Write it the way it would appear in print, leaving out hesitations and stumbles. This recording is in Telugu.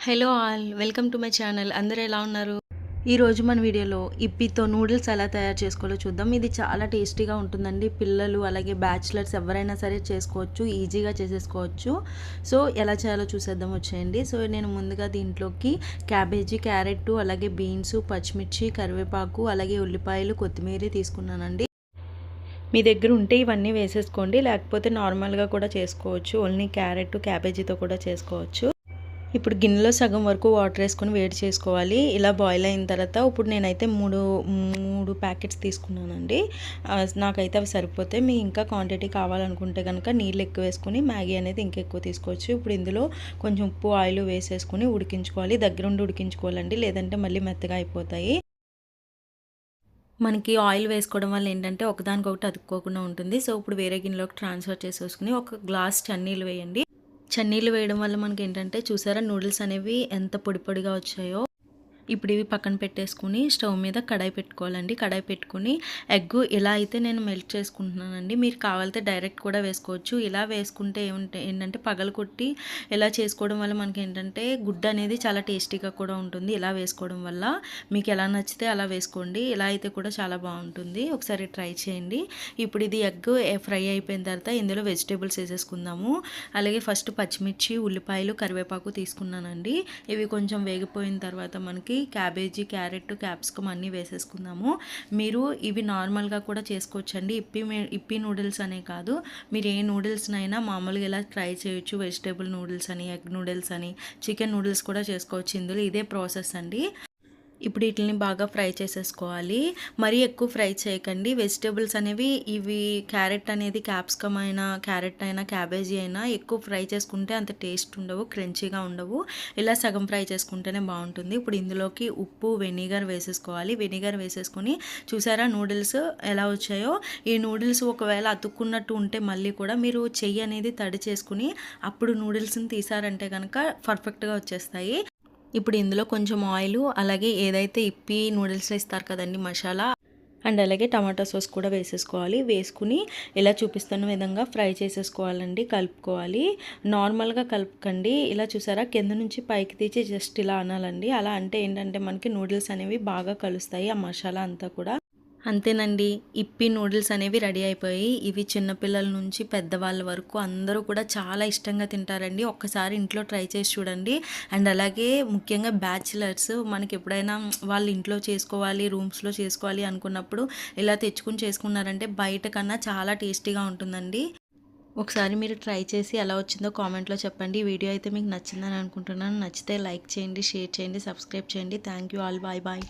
Hello all welcome to my channel. అందరూ ఎలా ఉన్నారు? ఈరోజు మన వీడియోలో ఇప్పితో నూడిల్స్ ఎలా తయారు చేసుకోవాలో చూద్దాం. ఇది చాలా టేస్టీగా ఉంటుందండి. పిల్లలు అలాగే బ్యాచిలర్స్ ఎవరైనా సరే చేసుకోవచ్చు, ఈజీగా చేసేసుకోవచ్చు. సో ఎలా చేయాలో చూసేద్దాం వచ్చేయండి. సో నేను ముందుగా దీంట్లోకి క్యాబేజీ, క్యారెట్ అలాగే బీన్స్, పచ్చిమిర్చి, కరివేపాకు అలాగే ఉల్లిపాయలు, కొత్తిమీర తీసుకున్నానండి. మీ దగ్గర ఉంటే ఇవన్నీ వేసేసుకోండి, లేకపోతే నార్మల్గా కూడా చేసుకోవచ్చు. ఓన్లీ క్యారెట్, క్యాబేజీతో కూడా చేసుకోవచ్చు. ఇప్పుడు గిన్నెలో సగం వరకు వాటర్ వేసుకొని వేడి చేసుకోవాలి. ఇలా బాయిల్ అయిన తర్వాత ఇప్పుడు నేనైతే మూడు ప్యాకెట్స్ తీసుకున్నానండి. నాకైతే అవి సరిపోతాయి. మీ ఇంకా క్వాంటిటీ కావాలనుకుంటే కనుక నీళ్ళు ఎక్కువ వేసుకొని మ్యాగీ అనేది ఇంకెక్కువ తీసుకోవచ్చు. ఇప్పుడు ఇందులో కొంచెం ఉప్పు, ఆయిల్ వేసేసుకొని ఉడికించుకోవాలి. దగ్గరుండి ఉడికించుకోవాలండి, లేదంటే మళ్ళీ మెత్తగా అయిపోతాయి. మనకి ఆయిల్ వేసుకోవడం వల్ల ఏంటంటే ఒకదానికొకటి అతుక్కోకుండా ఉంటుంది. సో ఇప్పుడు వేరే గిన్నెలోకి ట్రాన్స్ఫర్ చేసేసుకుని ఒక గ్లాస్ చన్నీళ్ళు వేయండి. చన్నీళ్ళు వేయడం వల్ల మనకి ఏంటంటే చూసారా నూడిల్స్ అనేవి ఎంత పొడి పొడిగా వచ్చాయో. ఇప్పుడు ఇవి పక్కన పెట్టేసుకుని స్టవ్ మీద కడాయి పెట్టుకోవాలండి. కడాయి పెట్టుకుని ఎగ్ ఇలా అయితే నేను మెల్ట్ చేసుకుంటున్నానండి. మీరు కావాలితే డైరెక్ట్ కూడా వేసుకోవచ్చు. ఇలా వేసుకుంటే ఏంటంటే పగలగొట్టి ఇలా చేసుకోవడం వల్ల మనకి ఏంటంటే గుడ్డు అనేది చాలా టేస్టీగా కూడా ఉంటుంది. ఇలా వేసుకోవడం వల్ల మీకు ఎలా నచ్చితే అలా వేసుకోండి. ఇలా అయితే కూడా చాలా బాగుంటుంది. ఒకసారి ట్రై చేయండి. ఇప్పుడు ఇది ఎగ్ ఫ్రై అయిపోయిన తర్వాత ఇందులో వెజిటేబుల్స్ వేసేసుకుందాము. అలాగే ఫస్ట్ పచ్చిమిర్చి, ఉల్లిపాయలు, కరివేపాకు తీసుకున్నానండి. ఇవి కొంచెం వేగిపోయిన తర్వాత మనకి క్యాబేజీ, క్యారెట్, క్యాప్సికమ్ అన్నీ వేసేసుకుందాము. మీరు ఇవి నార్మల్గా కూడా చేసుకోవచ్చండి. ఇప్పి నూడిల్స్ అనే కాదు, మీరు ఏ నూడిల్స్నైనా మామూలుగా ఇలా ట్రై చేయొచ్చు. వెజిటేబుల్ నూడిల్స్ అని, ఎగ్ నూడిల్స్ అని, చికెన్ నూడిల్స్ కూడా చేసుకోవచ్చు. ఇందులో ఇదే ప్రాసెస్ అండి. ఇప్పుడు వీటిని బాగా ఫ్రై చేసేసుకోవాలి. మరీ ఎక్కువ ఫ్రై చేయకండి. వెజిటేబుల్స్ అనేవి ఇవి క్యారెట్ అనేది క్యాప్సికమ్ అయినా, క్యారెట్ అయినా, క్యాబేజీ అయినా ఎక్కువ ఫ్రై చేసుకుంటే అంత టేస్ట్ ఉండవు, క్రంచీగా ఉండవు. ఇలా సగం ఫ్రై చేసుకుంటేనే బాగుంటుంది. ఇప్పుడు ఇందులోకి ఉప్పు, వెనిగర్ వేసేసుకోవాలి. వెనిగర్ వేసేసుకొని చూసారా నూడిల్స్ ఎలా వచ్చాయో. ఈ నూడిల్స్ ఒకవేళ అతుక్కున్నట్టు ఉంటే మళ్ళీ కూడా మీరు చెయ్యి అనేది తడి చేసుకుని అప్పుడు నూడిల్స్ని తీసారంటే కనుక పర్ఫెక్ట్గా వచ్చేస్తాయి. ఇప్పుడు ఇందులో కొంచెం ఆయిల్ అలాగే ఏదైతే ఇప్పి నూడిల్స్లో ఇస్తారు కదండి మసాలా, అండ్ అలాగే టమాటా సాస్ కూడా వేసేసుకోవాలి. వేసుకుని ఇలా చూపిస్తున్న విధంగా ఫ్రై చేసేసుకోవాలండి, కలుపుకోవాలి. నార్మల్గా కలుపుకండి. ఇలా చూసారా కింద నుంచి పైకి తీసి జస్ట్ ఇలా అనాలండి. అలా అంటే ఏంటంటే మనకి నూడిల్స్ అనేవి బాగా కలుస్తాయి, ఆ మసాలా అంతా కూడా. అంతేనండి, ఇప్పి నూడిల్స్ అనేవి రెడీ అయిపోయి. ఇవి చిన్నపిల్లల నుంచి పెద్దవాళ్ళ వరకు అందరూ కూడా చాలా ఇష్టంగా తింటారండి. ఒక్కసారి ఇంట్లో ట్రై చేసి చూడండి. అండ్ అలాగే ముఖ్యంగా బ్యాచిలర్స్ మనకి ఎప్పుడైనా వాళ్ళు ఇంట్లో చేసుకోవాలి, రూమ్స్లో చేసుకోవాలి అనుకున్నప్పుడు ఇలా తెచ్చుకుని చేసుకున్నారంటే బయట కన్నా చాలా టేస్టీగా ఉంటుందండి. ఒకసారి మీరు ట్రై చేసి ఎలా వచ్చిందో కామెంట్లో చెప్పండి. ఈ వీడియో అయితే మీకు నచ్చిందని అనుకుంటున్నాను. నచ్చితే లైక్ చేయండి, షేర్ చేయండి, సబ్స్క్రైబ్ చేయండి. Thank you all. Bye bye.